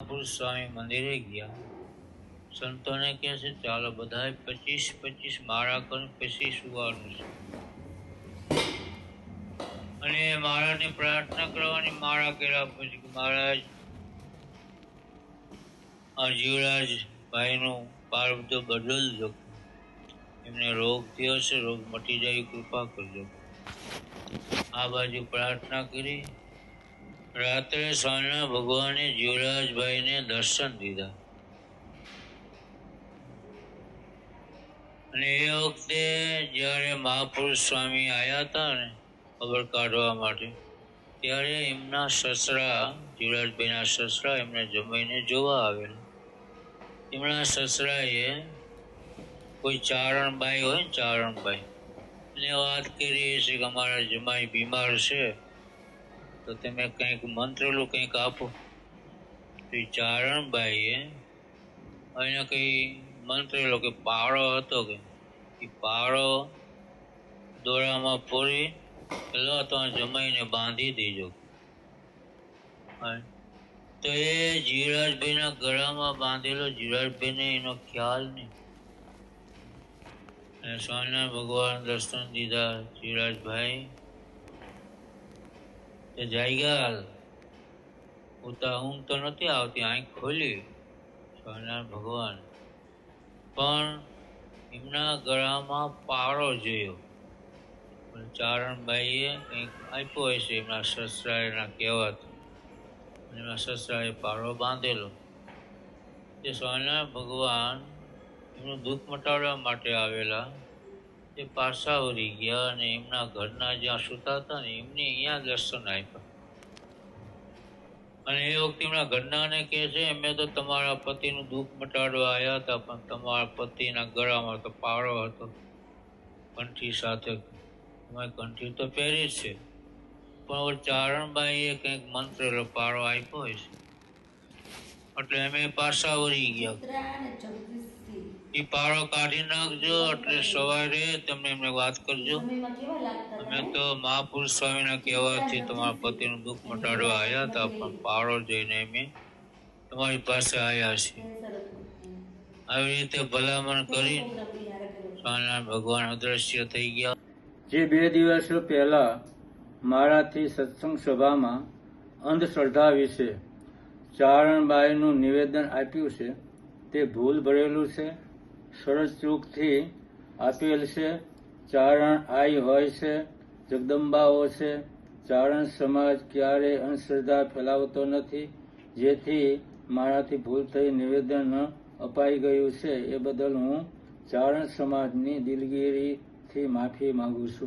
પુરુષ સ્વામી મંદિરે ગયા. સંતોને કહે છે ચાલો બધાએ 25 માળા કરી પછી સુવાનું છે. અને મહારાજને પ્રાર્થના કરવાની. માળા કર્યા પછી મહારાજ આ જીવરાજ ભાઈનું પારબ્ધ બદલજો, એમને રોગ થયો છે, રોગ મટી જાય કૃપા કરજો. આ બાજુ પ્રાર્થના કરી. રાત્રે સ્વામિનારાયણ ભગવાને જીવરાજભાઈને દર્શન દીધા. અને એ વખતે જ્યારે મહાપુરુષ સ્વામી આવ્યા હતા ને ખબર કાઢવા માટે, ત્યારે એમના સસરા, જીવરાજભાઈના સસરા એમને જમાઈને જોવા આવેલા. એમના સસરાએ કોઈ ચારણબાઈ હોય ને, ચારણબાઈ એને વાત કરી છે કે અમારા જમાઈ બીમાર છે, તો તમે કંઈક મંત્રેલું કંઈક આપો. તો એ ચારણબાઈએ એને કંઈ મંત્રેલો કે પાળો હતો, કે એ પાળો દોરામાં પૂરી લો તો જમાઈને બાંધી દેજો. તો એ જીવરાજભાઈના ગળામાં બાંધેલો. જીવરાજભાઈને એનો ખ્યાલ નહીં. અને સ્વામિનારાયણ ભગવાન દર્શન દીધા. જીવરાજભાઈ તે જાગ્યા, ઉતા ઊંઘ તો નથી આવતી, આંખ ખોલી સ્વામિનારાયણ ભગવાન, પણ એમના ગળામાં પાળો જોયો. ચારણબાઈએ કંઈક આપ્યો હશે એમના સસરાના કહેવાથી. એમના સસરાએ પાળો બાંધેલો. તે સ્વામિનારાયણ ભગવાન એમનું દુઃખ મટાડવા માટે આવેલા. તે પાછા વળી ગયા અને એમના ઘરના જ્યાં સૂતા હતા ને એમને અહીંયા દર્શન આપ્યા. અને એ વખતે એમના ઘરનાને કહે છે અમે તો તમારા પતિનું દુઃખ મટાડવા આવ્યા હતા, પણ તમારા પતિના ગળામાં તો પાળો હતો કંઠી સાથે. તમારી કંઠી તો પહેરી છે, પણ ચારણબાઈએ કંઈક મંત્રેલો પાળો આપ્યો હોય છે, એટલે અમે પાછા વળી ગયા. એ પાળો કાઢી નાખજો, એટલે સવારે તમને એમને વાત કરજો. અમે તો મહાપુરુષ સ્વામીના કહેવાથી તમારા પતિનું દુઃખ મટાડવા આવ્યા હતા, પણ પાળો જોઈને અમે તમારી પાસે આવ્યા છીએ. આવી રીતે ભલામણ કરી સ્વામિનારાયણ ભગવાન અદ્રશ્ય થઈ ગયા. જે 2 દિવસો પહેલા મારાથી સત્સંગ સભામાં અંધશ્રદ્ધા વિશે ચારણબાઈનું નિવેદન આપ્યું છે, તે ભૂલ ભરેલું છે, સરળ ચૂકથી આપેલ છે. ચારણ આઈ હોય છે, જગદંબાઓ છે. ચારણ સમાજ ક્યારેય અંધશ્રદ્ધા ફેલાવતો નથી. જેથી મારાથી ભૂલ થઈ નિવેદન ન અપાઈ ગયું છે, એ બદલ હું ચારણ સમાજની દિલગીરીથી માફી માંગુ છું.